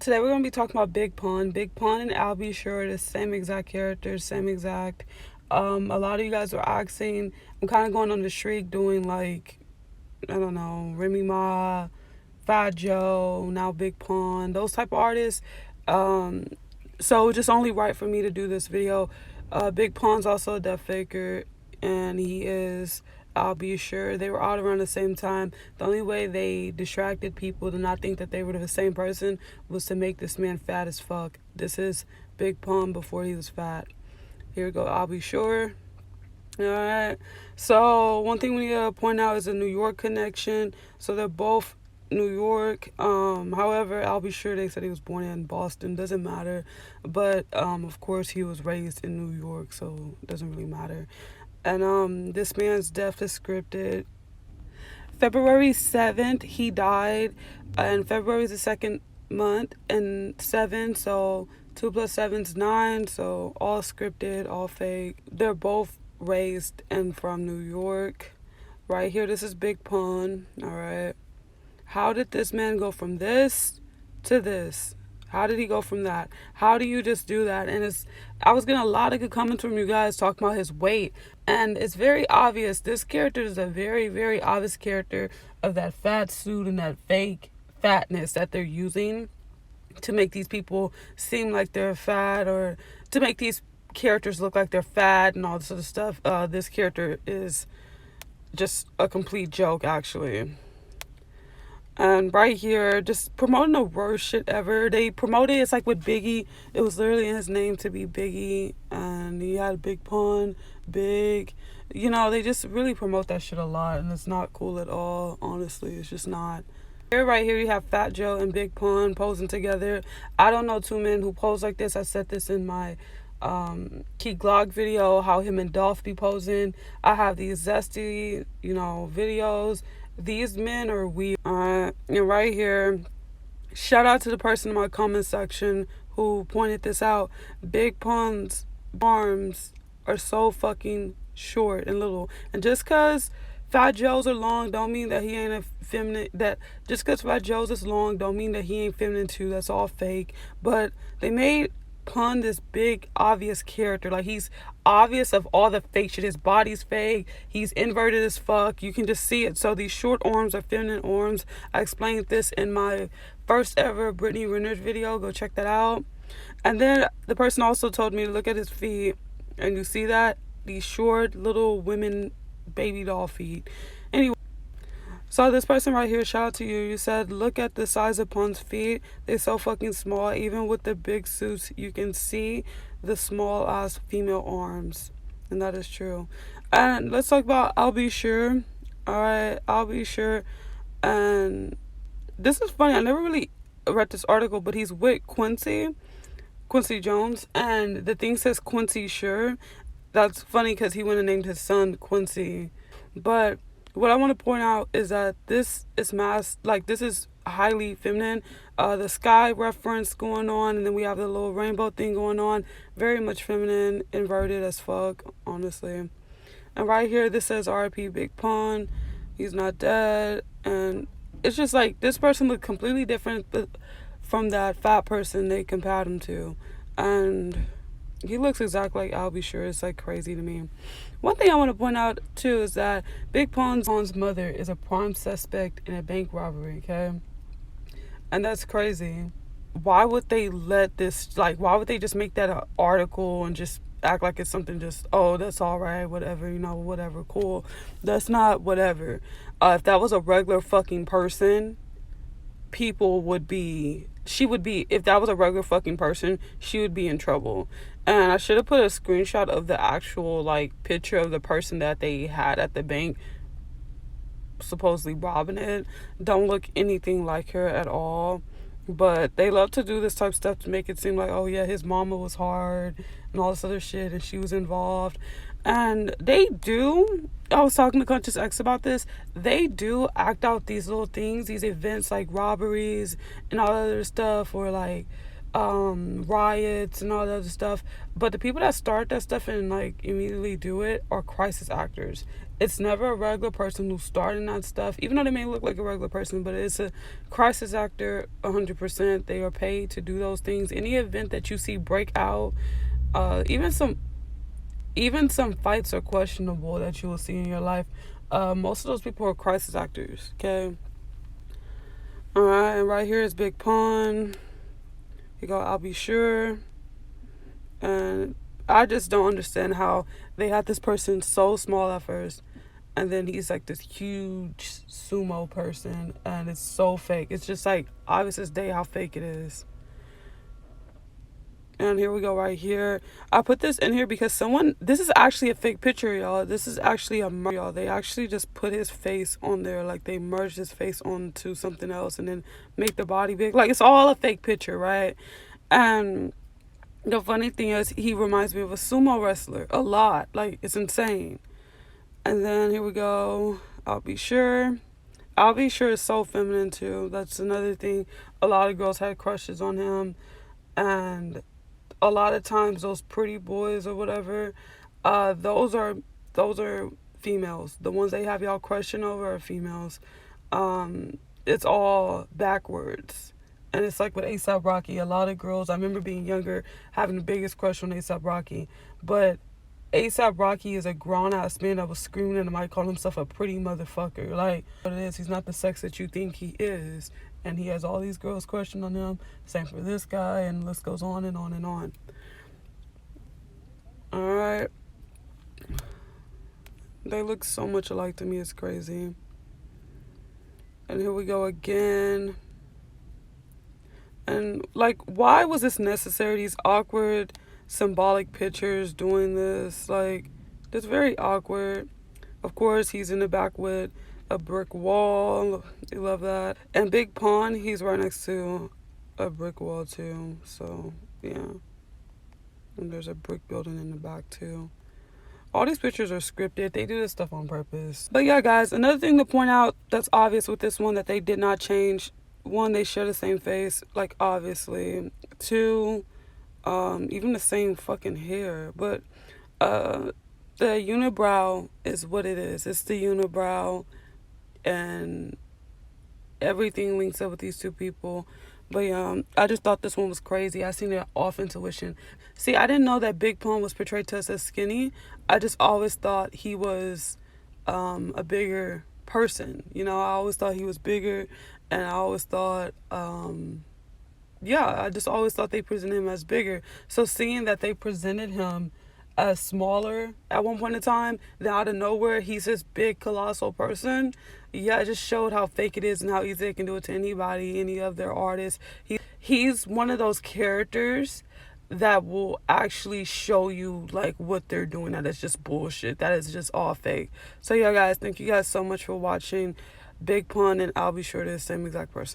Today we're gonna be talking about Big Pun. Big Pun and I'll be sure the same exact characters, same exact. A lot of you guys were asking. I'm kind of going on the streak, doing like I don't know, Remy Ma, Fat Joe, now Big Pun, those type of artists. Um, so it's just only right for me to do this video. Big Pun's also a death faker, and he is. I'll be sure they were out around the same time. The only way they distracted people to not think that they were the same person was to make this man fat as fuck. This is Big Pun before he was fat. Here we go. I'll be sure. All right. So one thing we need to point out is a New York connection. So they're both New York. However, I'll be sure they said he was born in Boston. Doesn't matter. But of course he was raised in New York, so it doesn't really matter. And this man's death is scripted. February 7th, he died. And February is the second month and 7, so 2 plus 7 is 9. So all scripted, all fake. They're both raised and from New York. Right here, this is Big Pun. All right. How did this man go from this to this? How did he go from that? How do you just do that? And I was getting a lot of good comments from you guys talking about his weight. And it's very obvious. This character is a very, very obvious character of that fat suit and that fake fatness that they're using to make these people seem like they're fat, or to make these characters look like they're fat and all this other stuff. This character is just a complete joke, actually. And right here, just promoting the worst shit ever. They promoted it's like with Biggie. It was literally in his name to be Biggie, and he had Big Pun, Big. You know, they just really promote that shit a lot, and it's not cool at all. Honestly, it's just not. Here, right here, you have Fat Joe and Big Pun posing together. I don't know two men who pose like this. I said this in my Key Glock video, how him and Dolph be posing. I have these zesty, videos. These men are weird. And right here, shout out to the person in my comment section who pointed this out. Big Pun's arms are so fucking short and little. And just because Fat Joe's are long don't mean that he ain't a feminine. That just because Fat Joe's is long don't mean that he ain't feminine too. That's all fake. But they made Pun this big obvious character, like he's obvious of all the fake shit. His body's fake, he's inverted as fuck, you can just see it. So these short arms are feminine arms. I explained this in my first ever Brittany Renner's video, go check that out. And then the person also told me to look at his feet, and you see that these short little women baby doll feet. Anyway, so this person right here, shout out to you. You said, look at the size of Pun's feet. They're so fucking small. Even with the big suits, you can see the small ass female arms. And that is true. And let's talk about I'll Be Sure. Alright, I'll Be Sure. And this is funny. I never really read this article, but he's with Quincy Jones. And the thing says Quincy Sure. That's funny because he went and named his son Quincy. But what I want to point out is that this is this is highly feminine. The sky reference going on, and then we have the little rainbow thing going on. Very much feminine, inverted as fuck, honestly. And right here, this says R.I.P. Big Pun. He's not dead. And it's just like, this person looked completely different from that fat person they compared him to. And he looks exactly like I'll Be Sure. It's like crazy to me. One thing I want to point out too is that Big Pun's mother is a prime suspect in a bank robbery, okay? And that's crazy. Why would they let this, why would they just make that an article and just act like it's something just, oh, that's all right, whatever, whatever, cool. That's not whatever. If that was a regular fucking person, if that was a regular fucking person, she would be in trouble. And I should have put a screenshot of the actual picture of the person that they had at the bank supposedly robbing it. Don't look anything like her at all. But they love to do this type of stuff to make it seem like, oh yeah, his mama was hard and all this other shit and she was involved. And they do, I was talking to Conscious X about this, they do act out these little things, these events like robberies and all that other stuff, or riots and all that other stuff. But the people that start that stuff and immediately do it are crisis actors. It's never a regular person who's starting that stuff, even though they may look like a regular person, but it's a crisis actor 100%. They are paid to do those things. Any event that you see break out, uh, even some even some fights are questionable that you will see in your life. Most of those people are crisis actors. Okay. All right, and right here is Big Pun. You go, I'll be sure. And I just don't understand how they had this person so small at first, and then he's like this huge sumo person, and it's so fake. It's just like obvious as day how fake it is. And here we go right here. I put this in here because this is actually a fake picture, y'all. This is actually a merge, y'all. They actually just put his face on there. Like they merged his face onto something else and then make the body big. Like it's all a fake picture, right? And the funny thing is, he reminds me of a sumo wrestler a lot. Like it's insane. And then here we go. I'll be sure. I'll be sure is so feminine too. That's another thing. A lot of girls had crushes on him, and a lot of times those pretty boys or whatever, those are females. The ones they have y'all crushing over are females. It's all backwards. And it's like with ASAP Rocky, a lot of girls, I remember being younger, having the biggest crush on ASAP Rocky. But ASAP Rocky is a grown ass man that was screaming in the mic, calling himself a pretty motherfucker. Like, what it is, he's not the sex that you think he is. And he has all these girls crushing on him. Same for this guy, and the list goes on and on and on. Alright. They look so much alike to me, it's crazy. And here we go again. And, like, why was this necessary? These awkward, symbolic pictures doing this. Like, it's very awkward. Of course, he's in the back with a brick wall. You love that. And Big Pond, he's right next to a brick wall, too. So, yeah. And there's a brick building in the back, too. All these pictures are scripted. They do this stuff on purpose. But yeah, guys, another thing to point out that's obvious with this one that they did not change. One, they share the same face, like obviously. Two, even the same fucking hair. But the unibrow is what it is. It's the unibrow, and everything links up with these two people. But yeah, I just thought this one was crazy. I seen it off intuition. See, I didn't know that Big Pun was portrayed to us as skinny. I just always thought he was a bigger person. You know, I always thought he was bigger, and I always thought, yeah, I just always thought they presented him as bigger. So seeing that they presented him as smaller at one point in time, then out of nowhere he's this big colossal person. Yeah, it just showed how fake it is and how easy they can do it to anybody, any of their artists. He's one of those characters that will actually show you like what they're doing, that is just bullshit, that is just all fake. So yeah, guys, thank you guys so much for watching. Big Pun and I'll be sure to the same exact person.